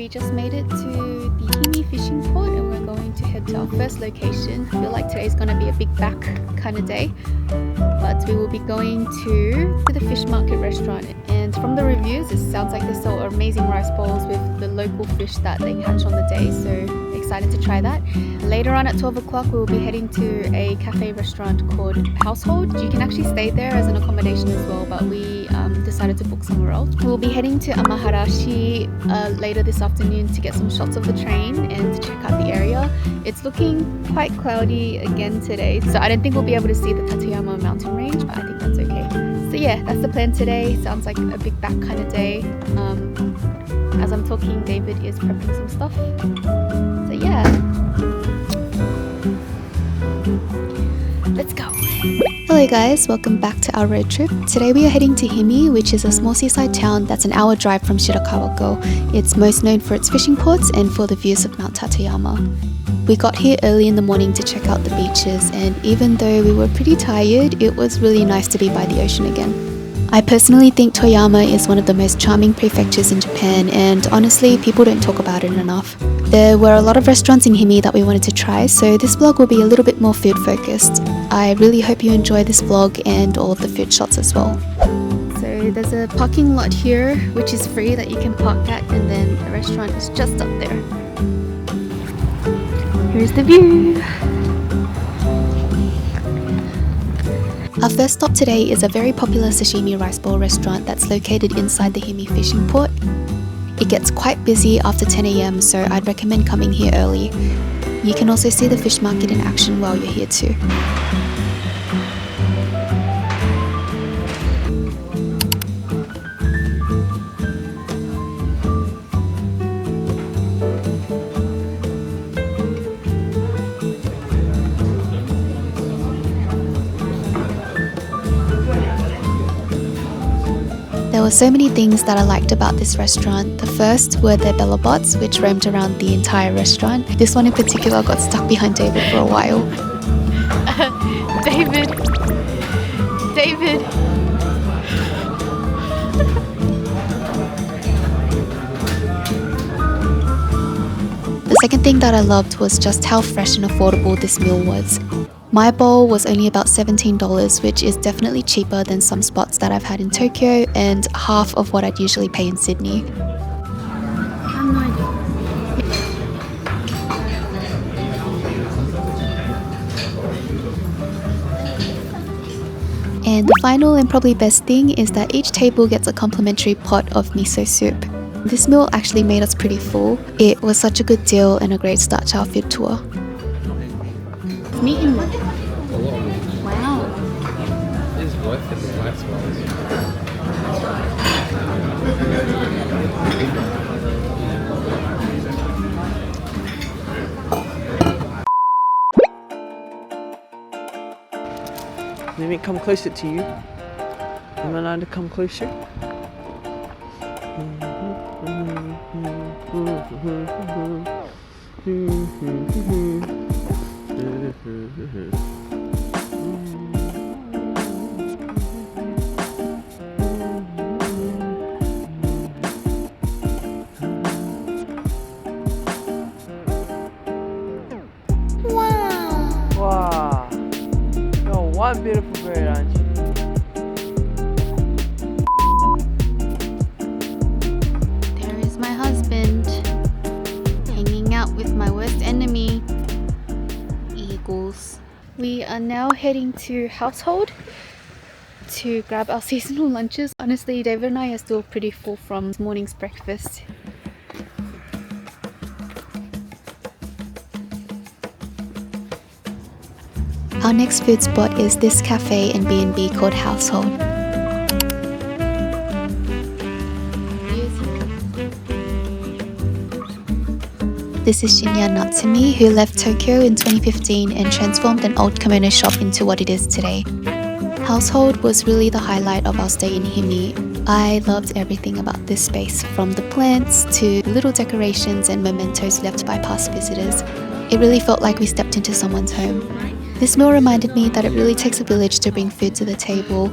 we just made it to the Himi fishing port and we're going to head to our first location. I feel like today's going to be a big back kind of day, but we will be going to the fish market restaurant, and from the reviews it sounds like they sell amazing rice bowls with the local fish that they catch on the day, so excited to try that. Later on at 12 o'clock we will be heading to a cafe restaurant called Household. You can actually stay there as an accommodation as well, but we decided to book somewhere else. We'll be heading to Amaharashi later this afternoon to get some shots of the train and to check out the area. It's looking quite cloudy again today, so I don't think we'll be able to see the Toyama mountain range, but I think that's okay. So yeah, that's the plan today. Sounds like a big back kind of day. As I'm talking, David is prepping some stuff. So yeah, let's go. Hello guys, welcome back to our road trip. Today we are heading to Himi, which is a small seaside town that's an hour drive from Shirakawa-go. It's most known for its fishing ports and for the views of Mount Tateyama. We got here early in the morning to check out the beaches, and even though we were pretty tired, it was really nice to be by the ocean again. I personally think Toyama is one of the most charming prefectures in Japan, and honestly, people don't talk about it enough. There were a lot of restaurants in Himi that we wanted to try, so this vlog will be a little bit more food focused. I really hope you enjoy this vlog and all of the food shots as well. So there's a parking lot here which is free that you can park at, and then the restaurant is just up there. Here's the view! Our first stop today is a very popular sashimi rice bowl restaurant that's located inside the Himi fishing port. It gets quite busy after 10 AM, so I'd recommend coming here early. You can also see the fish market in action while you're here too. There were so many things that I liked about this restaurant. The first were their bella bots, which roamed around the entire restaurant. This one in particular got stuck behind David for a while. David! The second thing that I loved was just how fresh and affordable this meal was. My bowl was only about $17, which is definitely cheaper than some spots that I've had in Tokyo and half of what I'd usually pay in Sydney. And the final and probably best thing is that each table gets a complimentary pot of miso soup. This meal actually made us pretty full. It was such a good deal and a great start to our food tour. Meet him. Wow. It's worth it, the last one. Let me come closer to you. Am I allowed to come closer? Wow. You're one beautiful bird, aren't you? There is my husband, hanging out with my worst enemy, eagles. We are now heading to Household to grab our seasonal lunches. Honestly, David and I are still pretty full from this morning's breakfast. Our next food spot is this cafe and B&B called Household. This is Shinya Natsumi, who left Tokyo in 2015 and transformed an old kimono shop into what it is today. Household was really the highlight of our stay in Himi. I loved everything about this space, from the plants to little decorations and mementos left by past visitors. It really felt like we stepped into someone's home. This meal reminded me that it really takes a village to bring food to the table.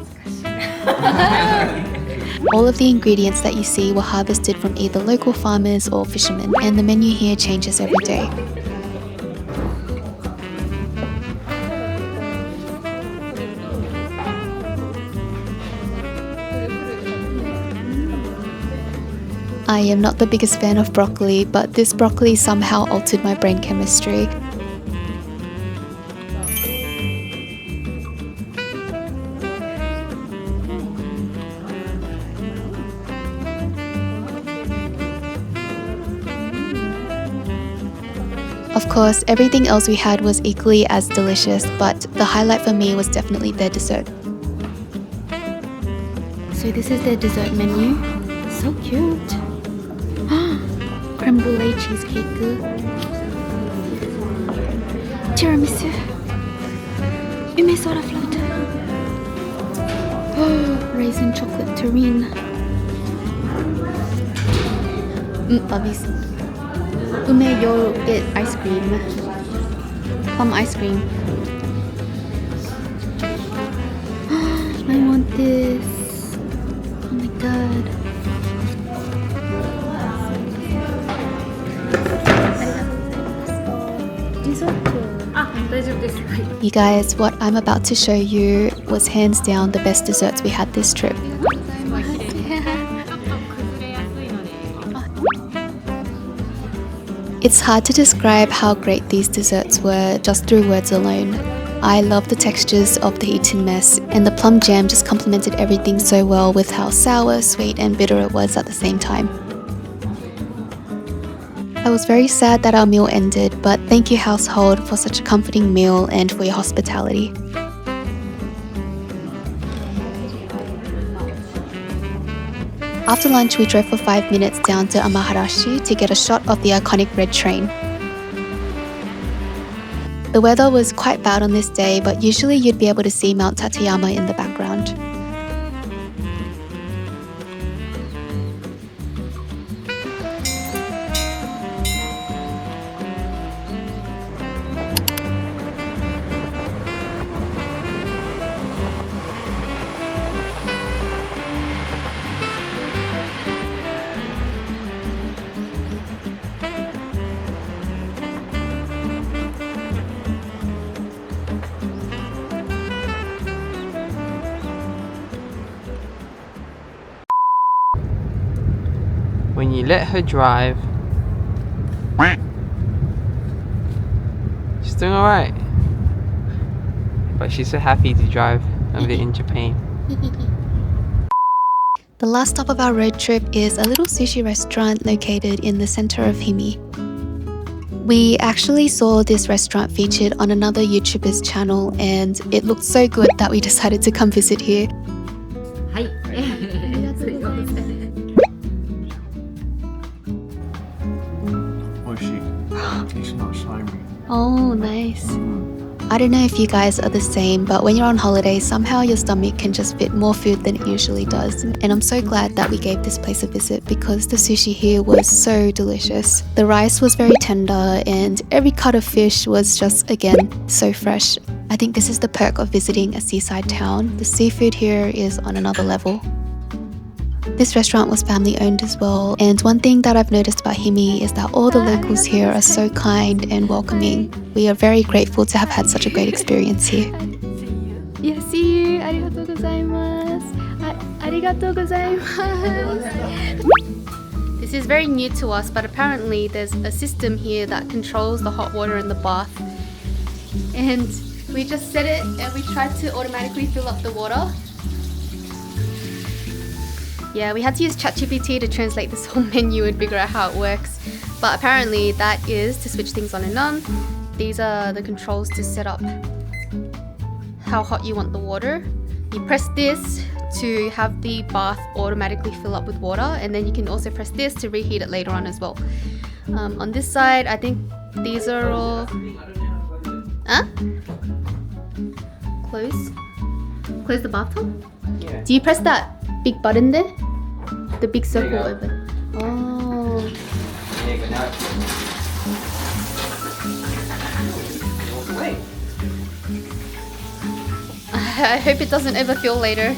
All of the ingredients that you see were harvested from either local farmers or fishermen, and the menu here changes every day. I am not the biggest fan of broccoli, but this broccoli somehow altered my brain chemistry. Of course, everything else we had was equally as delicious, but the highlight for me was definitely their dessert. So this is their dessert menu. So cute. Creme brulee cheesecake. Tiramisu. Umesora float. Raisin chocolate terrine. Obvious. Ume yogurt ice cream. Plum ice cream. I want this. Oh my god. You guys, what I'm about to show you was hands down the best desserts we had this trip. It's hard to describe how great these desserts were just through words alone. I love the textures of the eaten mess, and the plum jam just complemented everything so well with how sour, sweet and bitter it was at the same time. I was very sad that our meal ended, but thank you household for such a comforting meal and for your hospitality. After lunch, we drove for 5 minutes down to Amaharashi to get a shot of the iconic red train. The weather was quite bad on this day, but usually you'd be able to see Mount Toyama in the background. When you let her drive, she's doing alright. But she's so happy to drive over in Japan. The last stop of our road trip is a little sushi restaurant located in the center of Himi. We actually saw this restaurant featured on another YouTuber's channel, and it looked so good that we decided to come visit here. It's not slimy. Oh, nice. I don't know if you guys are the same, but when you're on holiday, somehow your stomach can just fit more food than it usually does. And I'm so glad that we gave this place a visit because the sushi here was so delicious. The rice was very tender and every cut of fish was just, again, so fresh. I think this is the perk of visiting a seaside town. The seafood here is on another level. This restaurant was family owned as well, and one thing that I've noticed about Himi is that all the locals here are so kind and welcoming. We are very grateful to have had such a great experience here. Yeah, see you. Arigatou gozaimasu. Arigatou gozaimasu. This is very new to us, but apparently there's a system here that controls the hot water in the bath. And we just set it and we tried to automatically fill up the water. Yeah, we had to use ChatGPT to translate this whole menu and figure out how it works. But apparently that is to switch things on and on. These are the controls to set up how hot you want the water. You press this to have the bath automatically fill up with water, and then you can also press this to reheat it later on as well. On this side, I think these are all... Huh? Close the bathtub? Yeah. Do you press that big button there? The big circle over. Oh. I hope it doesn't overfill later.